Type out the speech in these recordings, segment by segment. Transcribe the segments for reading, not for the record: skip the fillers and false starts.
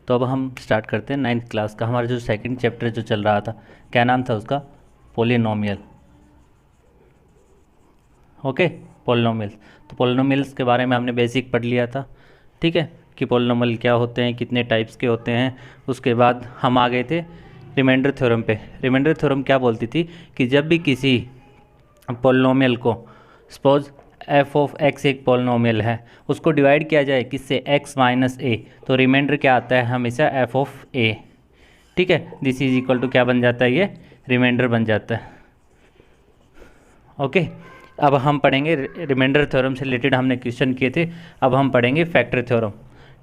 तो अब हम स्टार्ट करते हैं 9th क्लास का। हमारा जो सेकंड चैप्टर जो चल रहा था, क्या नाम था उसका? पोलिनोमियल। Okay, polynomials. तो पोलिनोमियल्स के बारे में हमने बेसिक पढ़ लिया था, ठीक है, कि पोलिनोमियल क्या होते हैं, कितने टाइप्स के होते हैं। उसके बाद हम आ गए थे रिमाइंडर थ्योरम पे। रिमाइंडर थ्योरम क्या बोलती थी कि जब भी किसी पोलिनोमियल को, सपोज एफ ऑफ एक्स एक पोलिनोमियल है, उसको डिवाइड किया जाए किससे? एक्स माइनस ए, तो रिमाइंडर क्या आता है? हमेशा एफ ऑफ ए, ठीक है। दिस इज इक्वल टू क्या बन जाता है? ये रिमाइंडर बन जाता है। ओके, अब हम पढ़ेंगे रिमाइंडर थ्योरम से रिलेटेड हमने क्वेश्चन किए थे, अब हम पढ़ेंगे फैक्टर थ्योरम,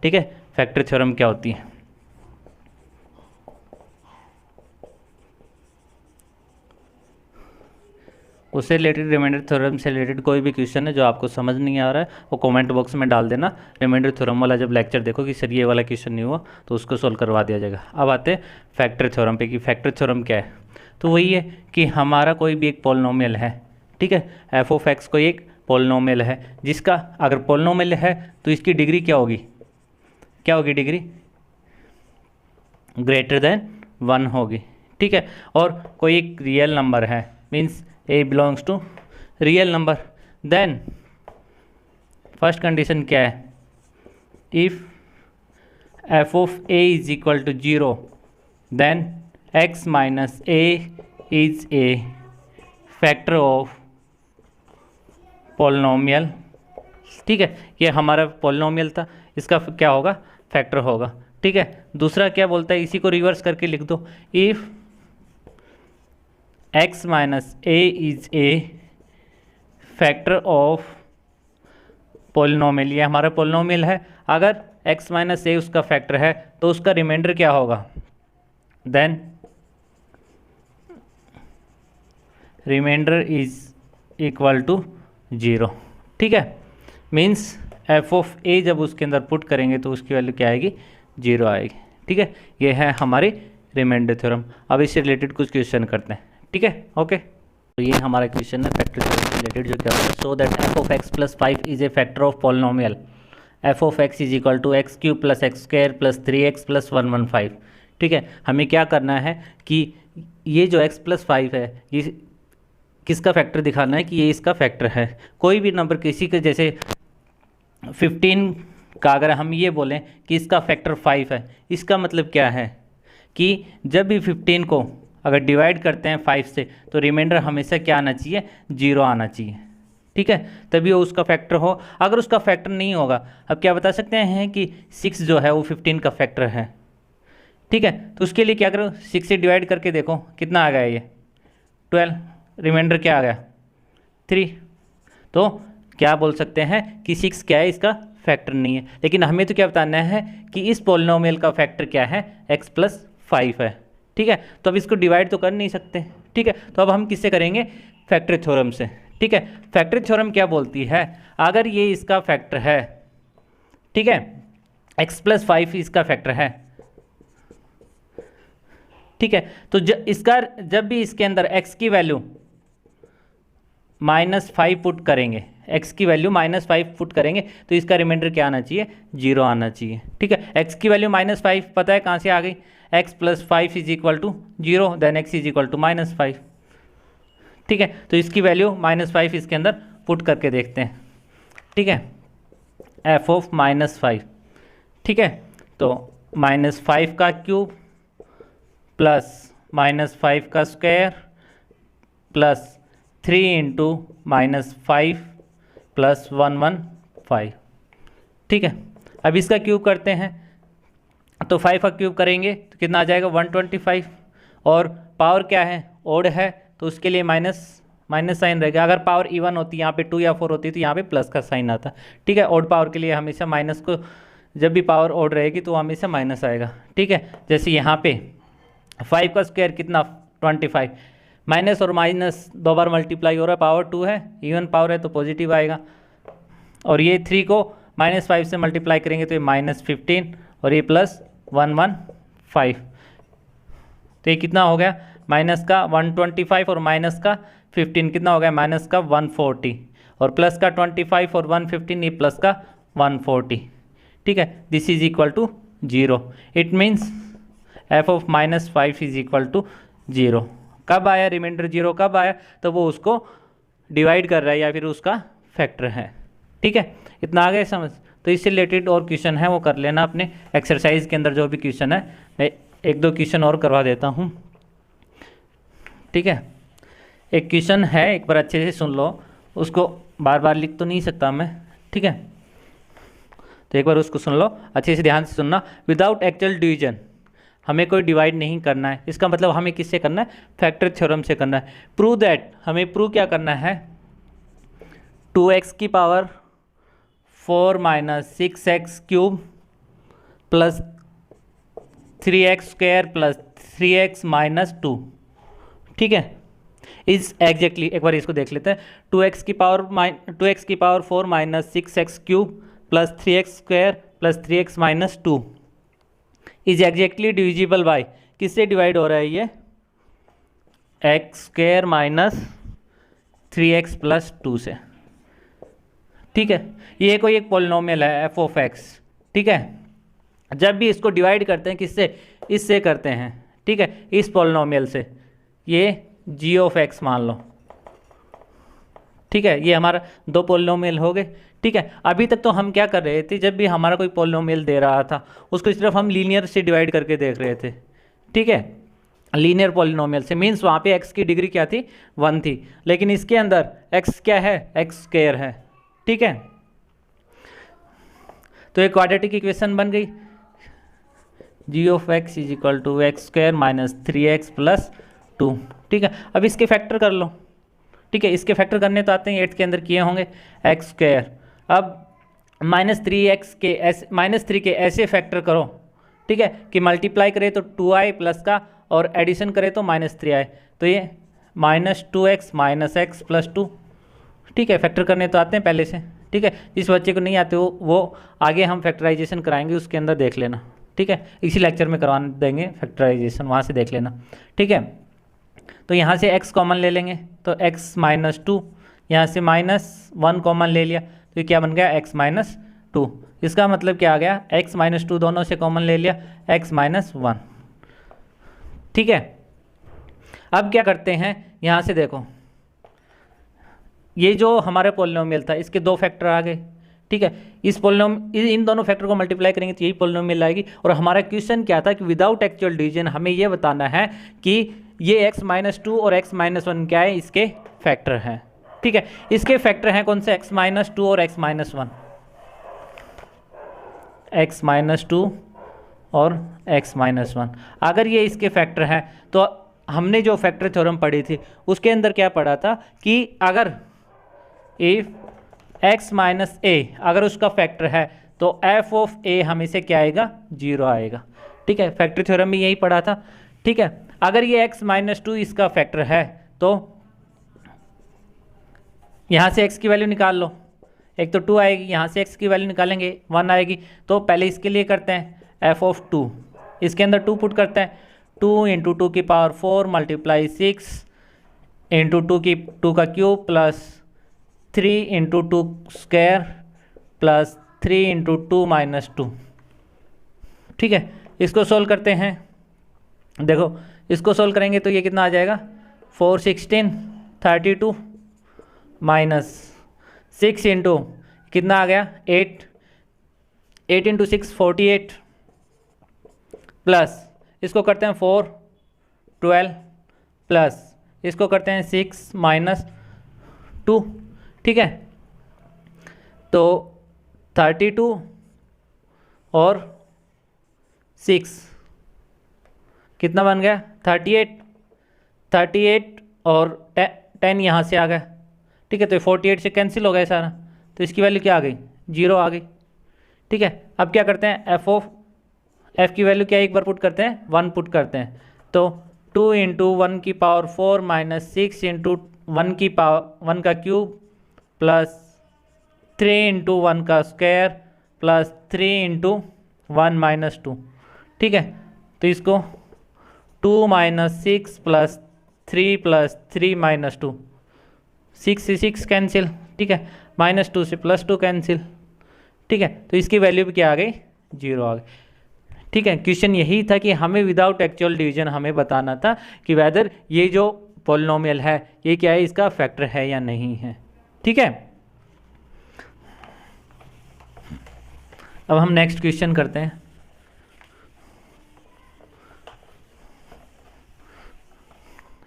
ठीक है। फैक्टर थ्योरम क्या होती है? उससे रिलेटेड, रिमाइंडर थ्योरम से रिलेटेड कोई भी क्वेश्चन है जो आपको समझ नहीं आ रहा है वो कमेंट बॉक्स में डाल देना। रिमाइंडर थ्योरम वाला जब लेक्चर देखो कि सर ये वाला क्वेश्चन नहीं हुआ तो उसको सोल्व करवा दिया जाएगा। अब आते हैं फैक्टर थ्योरम पे कि फैक्टर थ्योरम क्या है। तो वही है कि हमारा कोई भी एक पोलिनोमियल है, ठीक है, एफ ऑफ एक्स कोई एक पोलिनोमियल है, जिसका अगर पोलिनोमियल है तो इसकी डिग्री क्या होगी? क्या होगी डिग्री? ग्रेटर देन 1 होगी, ठीक है। और कोई एक रियल नंबर है, means a belongs to real number, then first condition क्या है? If f of a is equal to 0 then x minus a is a factor of polynomial, ठीक है। ये हमारा पोलिनोमियल था, इसका क्या होगा? फैक्टर होगा, ठीक है। दूसरा क्या बोलता है? इसी को रिवर्स करके लिख दो, if x minus a is a factor of polynomial. ये हमारा पोलिनोमियल है, अगर x माइनस ए उसका फैक्टर है तो उसका रिमाइंडर क्या होगा? Then remainder is equal to 0, ठीक है। मीन्स f ऑफ a जब उसके अंदर पुट करेंगे तो उसकी वैल्यू क्या आएगी? 0 आएगी, ठीक है। ये है हमारी रिमाइंडर थ्योरम। अब इससे रिलेटेड कुछ क्वेश्चन करते हैं, ठीक है, ओके। तो ये हमारा क्वेश्चन है फैक्टर थ्योरम से रिलेटेड जो क्या होता है, so that F of X plus 5 is a factor of polynomial F of x is equal to X cube plus X square plus 3x plus 115, ठीक है। हमें क्या करना है कि ये जो x प्लस 5 है ये किसका फैक्टर दिखाना है कि ये इसका फैक्टर है। कोई भी नंबर किसी के, जैसे 15 का अगर हम ये बोलें कि इसका फैक्टर 5 है, इसका मतलब क्या है कि जब भी 15 को अगर डिवाइड करते हैं 5 से तो रिमाइंडर हमेशा क्या आना चाहिए? 0 आना चाहिए, ठीक है, तभी वो उसका फैक्टर हो। अगर उसका फैक्टर नहीं होगा, अब क्या बता सकते हैं कि 6 जो है वो 15 का फैक्टर है, ठीक है। तो उसके लिए क्या करो? 6 से डिवाइड करके देखो कितना आ गया, ये 12, रिमाइंडर क्या आ गया? 3। तो क्या बोल सकते हैं कि 6 क्या है? इसका फैक्टर नहीं है। लेकिन हमें तो क्या बताना है कि इस पोलिनोमियल का फैक्टर क्या है? x प्लस 5 है, ठीक है। तो अब इसको डिवाइड तो कर नहीं सकते, ठीक है। तो अब हम किससे करेंगे? फैक्टर थ्योरम से, ठीक है। फैक्टर थ्योरम क्या बोलती है? अगर ये इसका फैक्टर है, ठीक है, x प्लस 5 इसका फैक्टर है, ठीक है, तो जब भी इसके अंदर x की वैल्यू -5 पुट करेंगे, x की वैल्यू -5 पुट करेंगे तो इसका रिमाइंडर क्या आना चाहिए? 0 आना चाहिए, ठीक है। x की वैल्यू -5 पता है कहाँ से आ गई? x plus 5 is equal to 0, then x is equal to -5, ठीक है। तो इसकी वैल्यू -5 इसके अंदर पुट करके देखते हैं, ठीक है, f ऑफ -5, ठीक है। तो -5 का क्यूब प्लस -5 का स्क्वायर प्लस 3 इंटू -5 प्लस 115, ठीक है। अब इसका क्यूब करते हैं तो 5 का क्यूब करेंगे तो कितना आ जाएगा? 125, और पावर क्या है? ओड है, तो उसके लिए माइनस साइन रहेगा। अगर पावर इवन होती, यहाँ पे 2 या 4 होती तो यहाँ पे प्लस का साइन आता, ठीक है। ओड पावर के लिए हमेशा माइनस को, जब भी पावर ओड रहेगी तो हमेशा माइनस आएगा, ठीक है। जैसे यहाँ पे 5 का स्क्वायर कितना? 25, माइनस और माइनस 2 बार मल्टीप्लाई हो रहा है, पावर 2 है, इवन पावर है तो पॉजिटिव आएगा। और ये 3 को -5 से मल्टीप्लाई करेंगे तो ये -15 और ये +115, तो ये कितना हो गया? माइनस का 125 और माइनस का 15 कितना हो गया? माइनस का 140, और प्लस का 25 और 115 ये प्लस का 140, ठीक है। This is equal to 0। It means F of -5 is equal to 0। कब आया रिमाइंडर 0? कब आया? तो वो उसको डिवाइड कर रहा है या फिर उसका फैक्टर है। ठीक है, इतना आ गया समझ? तो इससे रिलेटेड और क्वेश्चन है वो कर लेना अपने एक्सरसाइज के अंदर, जो भी क्वेश्चन है। मैं एक दो क्वेश्चन और करवा देता हूँ। ठीक है, एक क्वेश्चन है, एक बार अच्छे से सुन लो, उसको बार बार लिख तो नहीं सकता मैं। ठीक है, तो एक बार उसको सुन लो, अच्छे से ध्यान से सुनना। विदाउट एक्चुअल डिवीजन हमें कोई डिवाइड नहीं करना है। इसका मतलब हमें किससे करना है? फैक्टर थ्योरम से करना है। प्रूव दैट, हमें प्रूव क्या करना है? 2x की power 4 - 6x cube plus 3x square plus 3x - 2। ठीक है, इस एग्जैक्टली एक बार इसको देख लेते हैं। 2x की power 4 - 6x cube plus 3x square plus 3x - 2 is exactly divisible by, किससे डिवाइड हो रहा है ये? X square minus 3x plus 2 से। ठीक है, ये कोई एक पॉलिनोमियल है एफ ऑफ एक्स। ठीक है, जब भी इसको डिवाइड करते हैं किससे? इससे करते हैं। ठीक है, इस पॉलिनोमियल से, ये जी ऑफ एक्स मान लो। ठीक है, ये हमारा दो पॉलिनोमियल हो गए। ठीक है, अभी तक तो हम क्या कर रहे थे? जब भी हमारा कोई पॉलिनोमियल दे रहा था उसको सिर्फ हम लीनियर से डिवाइड करके देख रहे थे। ठीक है, लीनियर पॉलिनोमियल से, मीन्स वहाँ पे x की डिग्री क्या थी? 1 थी। लेकिन इसके अंदर x क्या है? एक्स स्क्वायर है। ठीक है, तो एक क्वाड्रेटिक इक्वेशन बन गई, g of x is equal to x square minus 3x plus 2। ठीक है, अब इसके फैक्टर कर लो। ठीक है, इसके फैक्टर करने तो आते हैं, 8 के अंदर किए होंगे एक्स स्क्वायर। अब -3 के ऐसे फैक्टर करो। ठीक है, कि मल्टीप्लाई करें तो 2i प्लस का, और एडिशन करें तो -3i, तो ये -2x माइनस एक्स प्लस 2। ठीक है, फैक्टर करने तो आते हैं पहले से। ठीक है, जिस बच्चे को नहीं आते वो आगे हम फैक्टराइजेशन कराएंगे, उसके अंदर देख लेना। ठीक है, इसी लेक्चर में करवा देंगे फैक्टराइजेशन, वहाँ से देख लेना। ठीक है, तो यहाँ से x कॉमन ले लेंगे तो x - 2, यहाँ से -1 कॉमन ले लिया तो ये क्या बन गया? x - 2। इसका मतलब क्या आ गया? x - 2 दोनों से कॉमन ले लिया, x - 1। ठीक है, अब क्या करते हैं? यहाँ से देखो, ये जो हमारा पॉलिनोमियल था इसके दो फैक्टर आ गए। ठीक है, इन दोनों फैक्टर को मल्टीप्लाई करेंगे तो यही पॉलिनोमियल आएगी। और हमारा क्वेश्चन क्या था कि विदाउट एक्चुअल डिवीजन हमें ये बताना है कि ये x - 2 और x - 1 क्या है? इसके फैक्टर हैं। ठीक है, इसके फैक्टर हैं कौन से? x - 2 और x - 1, x - 2 और x - 1। अगर ये इसके फैक्टर हैं तो हमने जो फैक्टर थ्योरम पढ़ी थी उसके अंदर क्या पढ़ा था कि अगर इफ x - a अगर उसका फैक्टर है तो f ऑफ a हमेशा क्या आएगा? 0 आएगा। ठीक है, फैक्टर थ्योरम में यही पढ़ा था। ठीक है, अगर ये x - 2 इसका फैक्टर है तो यहाँ से x की वैल्यू निकाल लो। एक तो 2 आएगी, यहाँ से x की वैल्यू निकालेंगे 1 आएगी। तो पहले इसके लिए करते हैं f ऑफ 2, इसके अंदर 2 पुट करते हैं। 2 × 2 की पावर 4 मल्टीप्लाई 6 × 2 का क्यूब प्लस 3 × 2 स्क्वायर प्लस 3 × 2 - 2। ठीक है, इसको सोल्व करते हैं। देखो, इसको सोल्व करेंगे तो ये कितना आ जाएगा? 4 16 32 माइनस 6 इंटू कितना आ गया? 8 × 6 48 प्लस इसको करते हैं 4 12 प्लस इसको करते हैं 6 - 2। ठीक है, तो 32 और 6 कितना बन गया? 38 और 10 यहाँ से आ गया। ठीक है, तो 48 से कैंसिल हो गया सारा, तो इसकी वैल्यू क्या आ गई? 0 आ गई। ठीक है, अब क्या करते हैं? f की वैल्यू क्या एक बार पुट करते हैं? 1 पुट करते हैं। तो 2 × 1 की पावर 4 माइनस 6 × 1 की पावर 1 का क्यूब प्लस 3 × 1 का स्क्वायर प्लस 3 × 1 - 2। ठीक है, तो इसको 2 - 6 प्लस 3 प्लस 3 - 2, 6 से 6 कैंसिल। ठीक है, -2 से +2 कैंसिल। ठीक है, तो इसकी वैल्यू भी क्या आ गई? 0 आ गई। ठीक है, क्वेश्चन यही था कि हमें विदाउट एक्चुअल डिवीजन हमें बताना था कि वेदर ये जो पॉलिनोमियल है ये क्या है, इसका फैक्टर है या नहीं है। ठीक है, अब हम नेक्स्ट क्वेश्चन करते हैं।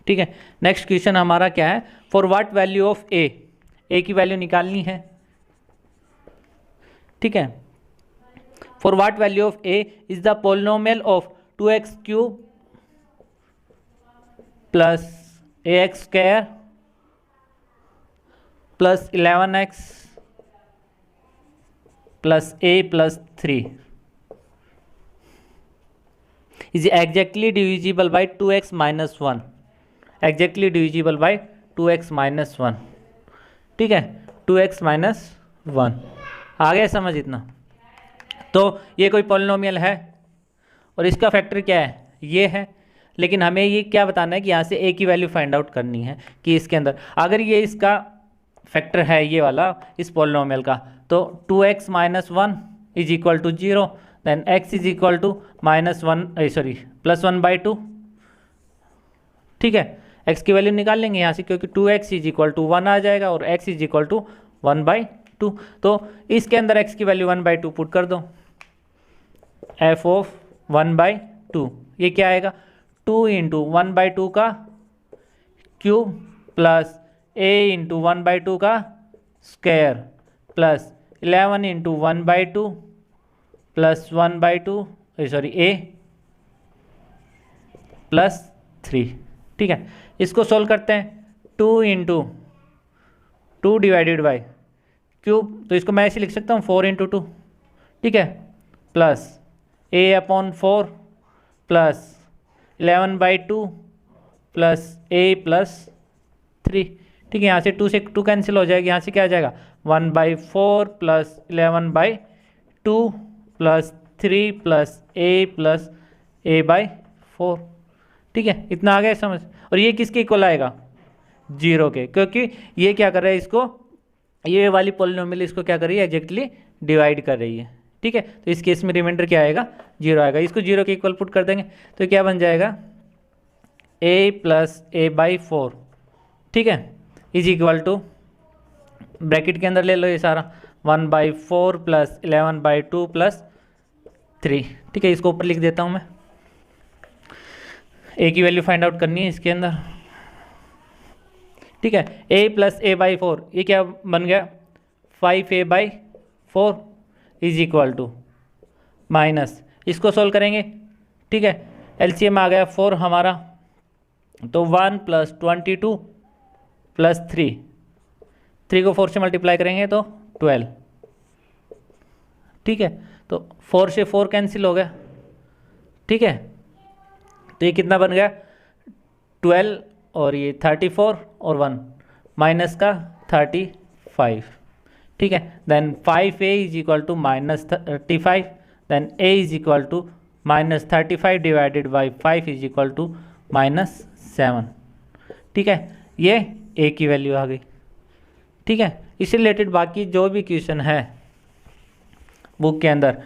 ठीक है, नेक्स्ट क्वेश्चन हमारा क्या है, फॉर व्हाट वैल्यू ऑफ ए की वैल्यू निकालनी है। ठीक है, for what value of A is the polynomial of 2x³ plus ax² plus 11x plus a plus 3 is exactly divisible by 2x minus 1, exactly divisible by 2x minus 1। ठीक है, 2x minus 1 आ गया समझ इतना। तो ये कोई पॉलिनोमियल है और इसका फैक्टर क्या है, ये है, लेकिन हमें ये क्या बताना है कि यहाँ से a की वैल्यू फाइंड आउट करनी है कि इसके अंदर अगर ये इसका फैक्टर है ये वाला इस पॉलिनोमियल का, तो 2x minus 1 is equal to 0, then x is equal to plus 1/2। ठीक है, x की वैल्यू निकाल लेंगे यहाँ से क्योंकि 2x इज इक्वल टू 1 आ जाएगा और x इज इक्वल टू 1/2। तो इसके अंदर x की वैल्यू 1/2 पुट कर दो, f ऑफ 1/2 ये क्या आएगा, 2 इंटू 1/2 का क्यूब प्लस a इंटू 1/2 का square plus 11 into 1/2 plus 1/2 a plus 3। ठीक है, इसको सोल्व करते हैं, 2 इंटू 2 डिवाइडेड बाई क्यूब, तो इसको मैं ऐसे लिख सकता हूँ 4 इंटू 2। ठीक है, plus a/4 plus 11/2 plus a plus 3। ठीक है, यहाँ से 2 से 2 कैंसिल हो जाएगा, यहाँ से क्या आ जाएगा 1/4 प्लस 11/2 प्लस 3 प्लस a/4। ठीक है, इतना आ गया समझ। और ये किसके इक्वल आएगा, 0 के, क्योंकि ये क्या कर रहा है, इसको ये वाली पॉलिनोमियल इसको क्या कर रही है, एग्जैक्टली डिवाइड कर रही है। ठीक है, तो इस केस में रिमाइंडर क्या आएगा, 0 आएगा। इसको 0 के इक्वल पुट कर देंगे तो क्या बन जाएगा, a प्लस a/4। ठीक है, इज इक्वल टू ब्रैकेट के अंदर ले लो ये सारा 1/4 प्लस 11/2 प्लस 3। ठीक है, इसको ऊपर लिख देता हूँ मैं, a की वैल्यू फाइंड आउट करनी है इसके अंदर। ठीक है, a प्लस a/4 ये क्या बन गया, 5a/4 is equal to minus, इसको सोल्व करेंगे। ठीक है, एलसीएम आ गया 4 हमारा, तो 1 प्लस 22 प्लस 3 को 4 से मल्टीप्लाई करेंगे तो 12। ठीक है, तो 4 से 4 कैंसिल हो गया। ठीक है, तो ये कितना बन गया 12 और ये 34 और 1 माइनस का 35। ठीक है, then 5a is equal to minus 35, then a is equal to minus 35 divided by 5 is equal to -7। ठीक है, ये a की वैल्यू आ गई। ठीक है, इससे रिलेटेड बाकी जो भी क्वेश्चन है बुक के अंदर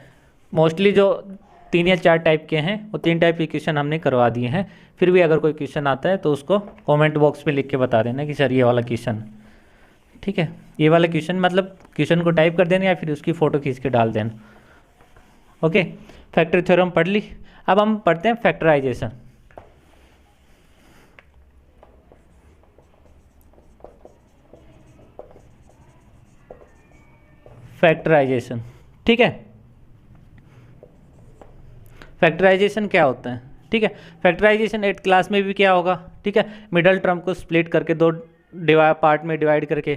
मोस्टली जो 3 या 4 टाइप के हैं वो 3 टाइप के क्वेश्चन हमने करवा दिए हैं। फिर भी अगर कोई क्वेश्चन आता है तो उसको कमेंट बॉक्स में लिख के बता देना कि सर ये वाला क्वेश्चन। ठीक है, ये वाला क्वेश्चन मतलब क्वेश्चन को टाइप कर देना या फिर उसकी फ़ोटो खींच के डाल देना। ओके, फैक्टर थ्योरम पढ़ ली, अब हम पढ़ते हैं फैक्टराइजेशन। फैक्टराइजेशन, ठीक है, फैक्टराइजेशन क्या होता है। ठीक है, फैक्टराइजेशन 8th क्लास में भी क्या होगा। ठीक है, मिडल टर्म को स्प्लिट करके 2 पार्ट में डिवाइड करके।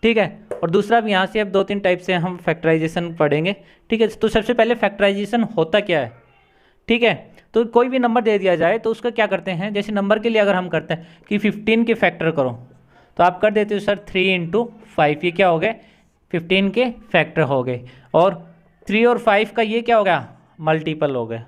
ठीक है, और दूसरा भी यहाँ से अब 2-3 टाइप से हम फैक्टराइजेशन पढ़ेंगे। ठीक है, तो सबसे पहले फैक्टराइजेशन होता क्या है। ठीक है, तो कोई भी नंबर दे दिया जाए तो उसका क्या करते हैं, जैसे नंबर के लिए अगर हम करते हैं कि 15 के फैक्टर करो तो आप कर देते हो सर 3 × 5, ये क्या हो गए 15 के फैक्टर हो गए, और 3 और 5 का ये क्या हो गया मल्टीपल हो गए।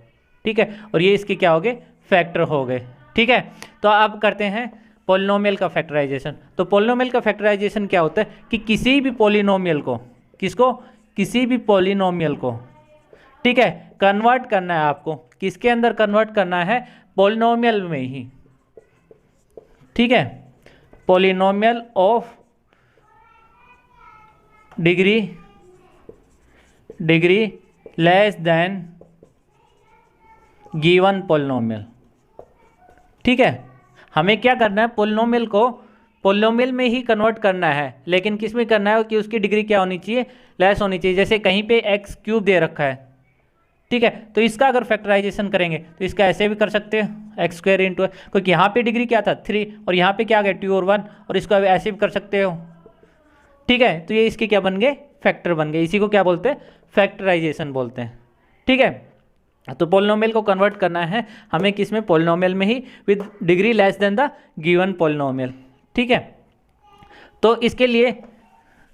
ठीक है, और ये इसके क्या हो गए फैक्टर हो गए। ठीक है, तो अब करते हैं पॉलिनोमियल का फैक्टराइजेशन। तो पॉलिनोमियल का फैक्टराइजेशन क्या होता है कि किसी भी पॉलिनोमियल को, किसको, किसी भी पॉलिनोमियल को, ठीक है, कन्वर्ट करना है आपको, किसके अंदर कन्वर्ट करना है, पॉलिनोमियल में ही, ठीक है, polynomial of degree less then given polynomial, ठीक है। हमें क्या करना है, पॉलिनोमियल को पॉलिनोमियल में ही कन्वर्ट करना है, लेकिन किस में करना है कि उसकी डिग्री क्या होनी चाहिए, लेस होनी चाहिए। जैसे कहीं पे एक्स क्यूब दे रखा है, ठीक है, तो इसका अगर फैक्टराइजेशन करेंगे तो इसका ऐसे भी कर सकते हैं, एक्स स्क्वायर इंटू, क्योंकि यहाँ पे डिग्री क्या था 3 और यहाँ पे क्या आ गया 2 और 1, और इसको ऐसे भी कर सकते हो, ठीक है। तो ये इसके क्या बन गए, फैक्टर बन गए, इसी को क्या बोलते हैं, फैक्टराइजेशन बोलते हैं, ठीक है। तो पॉलिनोमियल को कन्वर्ट करना है हमें किस में, पॉलिनोमियल में ही, with degree less than the given polynomial, ठीक है। तो इसके लिए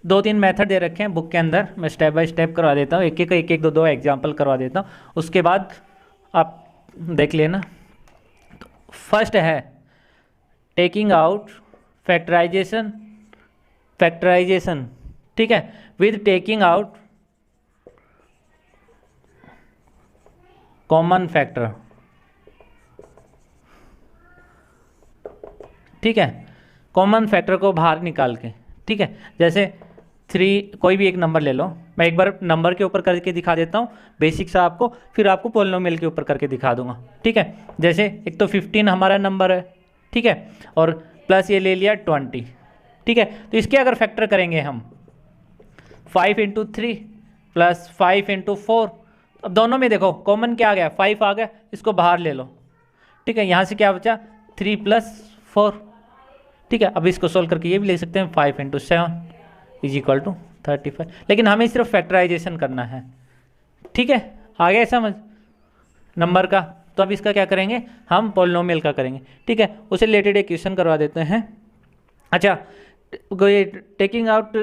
2-3 मेथड दे रखे हैं बुक के अंदर, मैं स्टेप बाय स्टेप करवा देता हूँ, एक 2 एग्जाम्पल करवा देता हूँ, उसके बाद आप देख लेना। तो फर्स्ट है टेकिंग आउट फैक्टराइजेशन, ठीक है, with taking out common factor, ठीक है, कॉमन फैक्टर को बाहर निकाल के, ठीक है। जैसे 3, कोई भी एक नंबर ले लो, मैं एक बार नंबर के ऊपर करके दिखा देता हूँ बेसिक सा आपको, फिर आपको पॉलिनोमियल के ऊपर करके दिखा दूंगा, ठीक है। जैसे एक तो 15 हमारा नंबर है, ठीक है, और प्लस ये ले लिया 20, ठीक है। तो इसके अगर फैक्टर करेंगे हम 5 × 3 प्लस 5 × 4, अब दोनों में देखो कॉमन क्या आ गया, 5 आ गया, इसको बाहर ले लो, ठीक है। यहाँ से क्या बचा 3 + 4, ठीक है। अब इसको सोल्व करके ये भी ले सकते हैं 5 × 7 = 35, लेकिन हमें सिर्फ फैक्टराइजेशन करना है, ठीक है। आ गया समझ नंबर का। तो अब इसका क्या करेंगे, हम पॉलिनोमियल का करेंगे, ठीक है। उससे रिलेटेड एक क्वेश्चन करवा देते हैं। अच्छा, टेकिंग आउट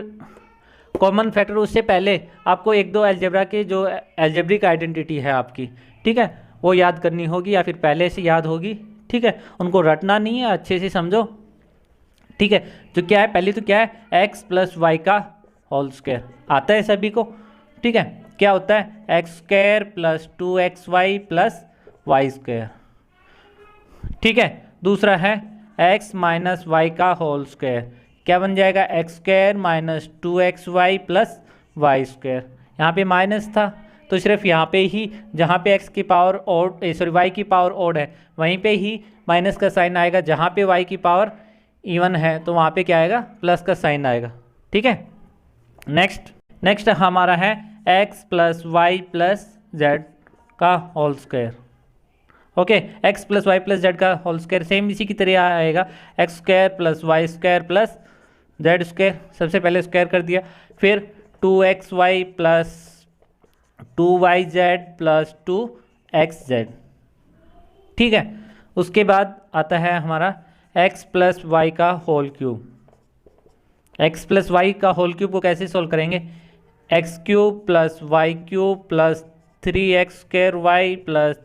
कॉमन फैक्टर, उससे पहले आपको 1-2 अलजेब्रा के जो अलजेब्रिक आइडेंटिटी है आपकी, ठीक है, वो याद करनी होगी या फिर पहले से याद होगी, ठीक है। उनको रटना नहीं है, अच्छे से समझो, ठीक है। जो क्या है, पहले तो क्या है, x + y का होल स्क्वायर आता है सभी को, ठीक है। क्या होता है, x² + 2xy + y², ठीक है। दूसरा है x - y का होल स्क्वायर, क्या बन जाएगा, x² - 2xy + y²। यहाँ पे माइनस था तो सिर्फ यहाँ पे ही, जहाँ पे x की पावर ऑड, y की पावर ऑड है वहीं पे ही माइनस का साइन आएगा, जहाँ पे y की पावर इवन है तो वहाँ पे क्या आएगा, प्लस का साइन आएगा, ठीक है। नेक्स्ट हमारा है x + y + z का whole square, okay. x + y + z का होल स्क्वायर सेम इसी की तरह आएगा, x² + y² + z², सबसे पहले स्क्वायर कर दिया, फिर 2xy + 2yz + 2xz, ठीक है। उसके बाद आता है हमारा x + y का होल क्यूब। x + y का होल क्यूब को कैसे सोल्व करेंगे, x³ + y³ + 3x² y +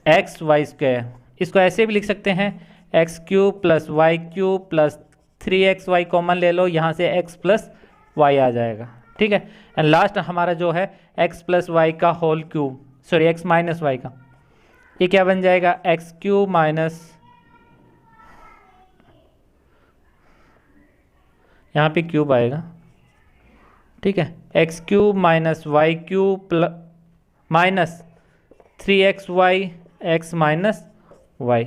3xy², इसको ऐसे भी लिख सकते हैं, x³ + y³ + 3xy कॉमन ले लो, यहाँ से x + y आ जाएगा, ठीक है। एंड लास्ट हमारा जो है x + y का whole cube, sorry x - y का, ये क्या बन जाएगा, x³ यहाँ पे क्यूब आएगा, ठीक है, x³ - y³ - 3xy x - y,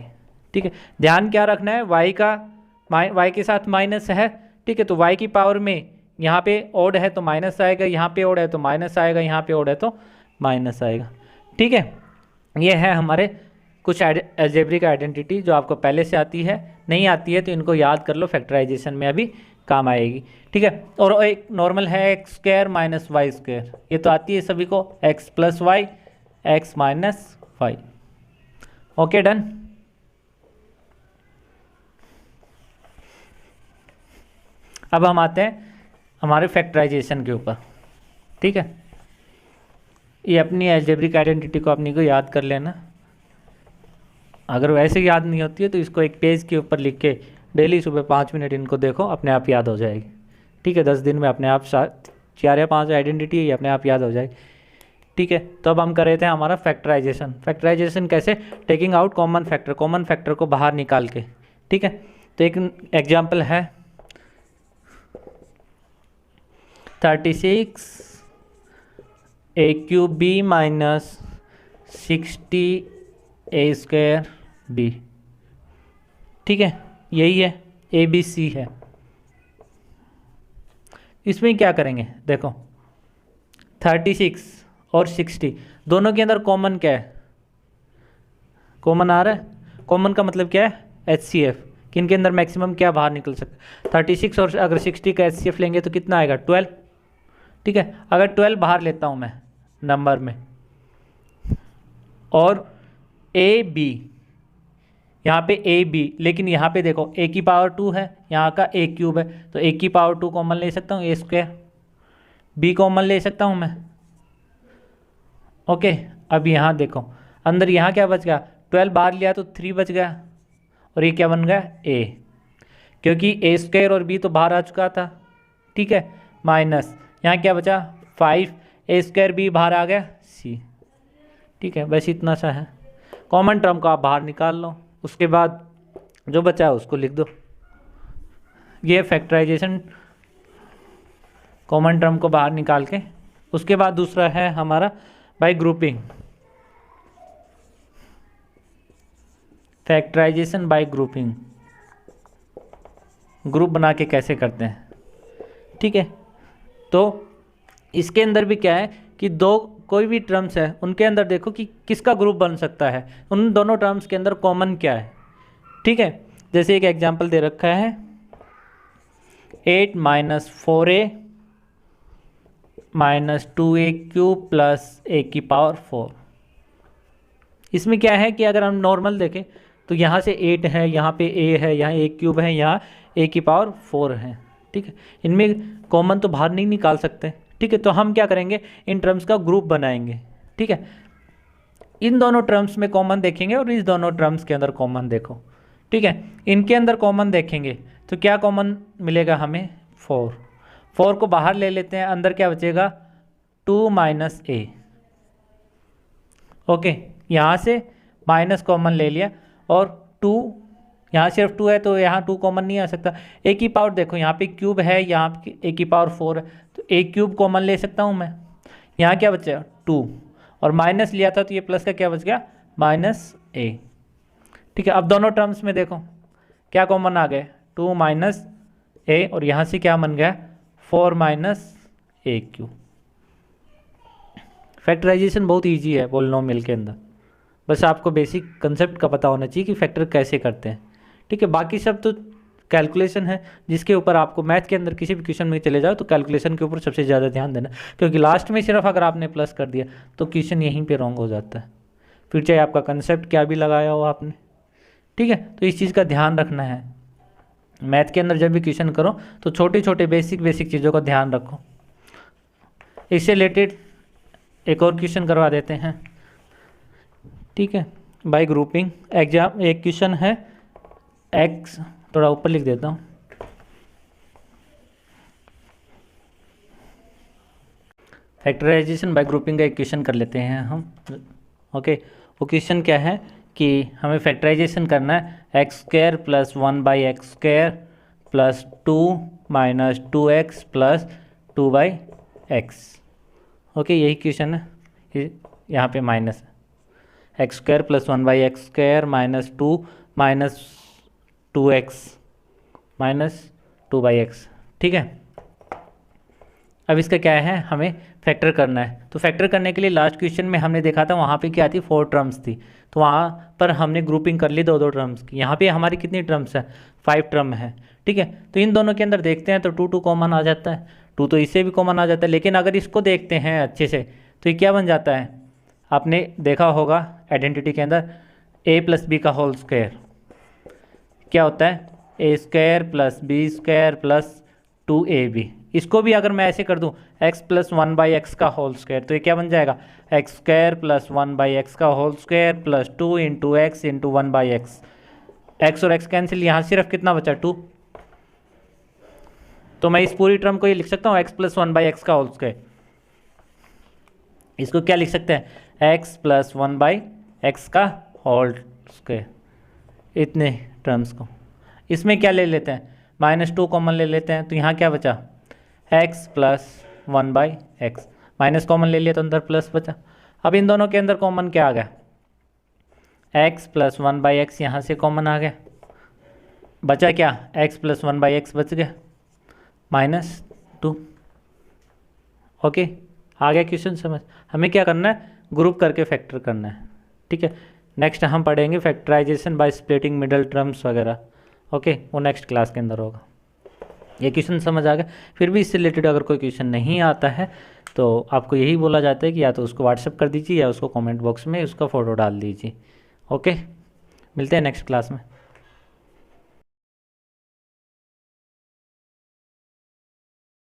ठीक है। ध्यान क्या रखना है, y के साथ माइनस है, ठीक है, तो y की पावर में यहाँ पे ओड है तो माइनस आएगा, यहाँ पे ओड है तो माइनस आएगा, यहाँ पे ओड है तो माइनस आएगा, ठीक है। ये है हमारे कुछ अलजेब्रिक आइडेंटिटी जो आपको पहले से आती है, नहीं आती है तो इनको याद कर लो, फैक्टराइजेशन में अभी काम आएगी, ठीक है। और एक नॉर्मल है x² - y², ये तो आती है सभी को, x + y x - y, okay done. अब हम आते हैं हमारे फैक्टराइजेशन के ऊपर, ठीक है। ये अपनी अलजेब्रिक आइडेंटिटी को अपनी को याद कर लेना, अगर वैसे याद नहीं होती है तो इसको एक पेज के ऊपर लिख के डेली सुबह 5 मिनट इनको देखो, अपने आप याद हो जाएगी, ठीक है। 10 दिन में अपने आप 4 या 5 आइडेंटिटी अपने आप याद हो जाएगी। ठीक है। तो अब हम कर रहे थे हमारा फैक्टराइजेशन। फैक्टराइजेशन कैसे? टेकिंग आउट कॉमन फैक्टर को बाहर निकाल के, ठीक है। तो एक एग्जाम्पल है 36 a cube b minus 60 a square b, ठीक है। यही है, ए बी सी है। इसमें क्या करेंगे? देखो 36 और 60 दोनों के अंदर कॉमन क्या है? कॉमन आ रहा है। कॉमन का मतलब क्या है? HCF। किन के अंदर मैक्सिमम क्या बाहर निकल सकता है? 36 और अगर 60 का HCF लेंगे तो कितना आएगा? 12, ठीक है। अगर 12 बाहर लेता हूँ मैं नंबर में, और ए बी, यहाँ पे ए बी, लेकिन यहाँ पे देखो a की पावर 2 है, यहाँ का a क्यूब है, तो a की पावर 2 कॉमन ले सकता हूँ, a स्क्वायर। b कॉमन ले सकता हूँ मैं, ओके। अब यहाँ देखो अंदर यहाँ क्या बच गया? 12 बाहर लिया तो 3 बच गया, और ये क्या बन गया? a, क्योंकि a स्क्वायर और b तो बाहर आ चुका था, ठीक है। माइनस यहाँ क्या बचा? 5, a स्क्वायर b बाहर आ गया, c, ठीक है। बस इतना सा है। कॉमन टर्म को आप बाहर निकाल लो, उसके बाद जो बचा है उसको लिख दो। ये फैक्टराइजेशन, कॉमन टर्म को बाहर निकाल के। उसके बाद दूसरा है हमारा by grouping, factorization by grouping. Group बना के कैसे करते हैं, ठीक है। तो इसके अंदर भी क्या है कि दो कोई भी टर्म्स है उनके अंदर देखो कि किसका ग्रुप बन सकता है, उन दोनों टर्म्स के अंदर कॉमन क्या है, ठीक है। जैसे एक एग्जांपल दे रखा है 8 minus 4a minus 2a cube plus a की पावर 4। इसमें क्या है कि अगर हम नॉर्मल देखें तो यहाँ से 8 है, यहाँ पे a है, यहाँ a क्यूब है, यहाँ a की पावर 4 है, ठीक है। इनमें कॉमन तो बाहर नहीं निकाल सकते, ठीक है। तो हम क्या करेंगे? इन टर्म्स का ग्रुप बनाएंगे, ठीक है। इन दोनों टर्म्स में कॉमन देखेंगे और इस दोनों टर्म्स के अंदर कॉमन देखो, ठीक है। इनके अंदर कॉमन देखेंगे तो क्या कॉमन मिलेगा हमें? 4 को बाहर ले लेते हैं, अंदर क्या बचेगा? 2 माइनस a, ओके। यहाँ से माइनस कॉमन ले लिया, और 2, यहाँ सिर्फ 2 है तो यहाँ 2 कॉमन नहीं आ सकता। a की पावर देखो यहाँ पे क्यूब है, यहाँ a की पावर 4 है, तो a क्यूब कॉमन ले सकता हूँ मैं। यहाँ क्या बचा? 2, और माइनस लिया था तो ये प्लस का क्या बच गया? माइनस a, ठीक है। अब दोनों टर्म्स में देखो क्या कॉमन आ गए? 2 माइनस a, और यहाँ से क्या बन गया? 4 माइनस a क्यूब। फैक्टराइजेशन बहुत ईजी है पॉलिनोमियल के अंदर, बस आपको बेसिक कंसेप्ट का पता होना चाहिए कि फैक्टर कैसे करते हैं, ठीक है। बाकी सब तो कैलकुलेशन है, जिसके ऊपर आपको मैथ के अंदर किसी भी क्वेश्चन में चले जाओ तो कैलकुलेशन के ऊपर सबसे ज़्यादा ध्यान देना, क्योंकि लास्ट में सिर्फ अगर आपने प्लस कर दिया तो क्वेश्चन यहीं पे रॉन्ग हो जाता है, फिर चाहे आपका कंसेप्ट क्या भी लगाया हो आपने, ठीक है। तो इस चीज़ का ध्यान रखना है। मैथ के अंदर जब भी क्वेश्चन करो तो छोटे छोटे बेसिक चीज़ों का ध्यान रखो। इससे रिलेटेड एक और क्वेश्चन करवा देते हैं, ठीक है। बाय ग्रुपिंग एग्जाम एक क्वेश्चन है x, थोड़ा ऊपर लिख देता हूँ, फैक्टराइजेशन बाय ग्रुपिंग का एक क्वेश्चन कर लेते हैं हम, ओके। वो क्वेश्चन क्या है कि हमें फैक्टराइजेशन करना है x square plus 1/x square plus 2 minus 2x plus 2/x, okay. यही क्वेश्चन है, यहाँ पे माइनस है x square plus 1/x square minus 2 minus 2x minus 2/x, ठीक है। अब इसका क्या है? हमें फैक्टर करना है। तो फैक्टर करने के लिए लास्ट क्वेश्चन में हमने देखा था वहाँ पे क्या थी? 4 टर्म्स थी, तो वहाँ पर हमने ग्रुपिंग कर ली दो टर्म्स की। यहाँ पे हमारी कितनी टर्म्स है? 5 टर्म है, ठीक है। तो इन दोनों के अंदर देखते हैं तो 2 कॉमन आ जाता है, 2 तो इससे भी कॉमन आ जाता है। लेकिन अगर इसको देखते हैं अच्छे से तो ये क्या बन जाता है? आपने देखा होगा आइडेंटिटी के अंदर a प्लस बी का होल स्क्वायर क्या होता है? a square plus B square plus 2ab। इसको भी अगर मैं ऐसे कर दूं x प्लस 1/x का होल स्क्वायर, तो ये क्या बन जाएगा? एक्स स्क्वायर प्लस 1/x का whole square plus 2 into X into 1/x। X और एक्स कैंसिल, यहाँ सिर्फ कितना बचा? 2। तो मैं इस पूरी टर्म को ये लिख सकता हूँ x प्लस 1/x का होल स्क्वायर, इसको क्या लिख सकते हैं, एक्स प्लस 1/x का होल स्क्वायर, इतने टर्म्स को। इसमें क्या ले लेते हैं, -2 कॉमन ले लेते हैं, तो यहाँ क्या बचा, x plus 1/x, minus common ले लिया तो अंदर प्लस बचा। अब इन दोनों के अंदर कॉमन क्या आ गया, x प्लस 1/x यहाँ से कॉमन आ गया, बचा क्या, x प्लस 1/x बच गया, -2। ओके, आ गया क्वेश्चन समझ। हमें क्या करना है, ग्रुप करके फैक्टर करना है, ठीक है। नेक्स्ट हम पढ़ेंगे factorization by splitting middle terms वगैरह, ओके, वो नेक्स्ट क्लास के अंदर होगा। ये क्वेश्चन समझ आ गया। फिर भी इससे रिलेटेड अगर कोई क्वेश्चन नहीं आता है तो आपको यही बोला जाता है कि या तो उसको व्हाट्सअप कर दीजिए या उसको कमेंट बॉक्स में उसका फ़ोटो डाल दीजिए। ओके, मिलते हैं नेक्स्ट क्लास में।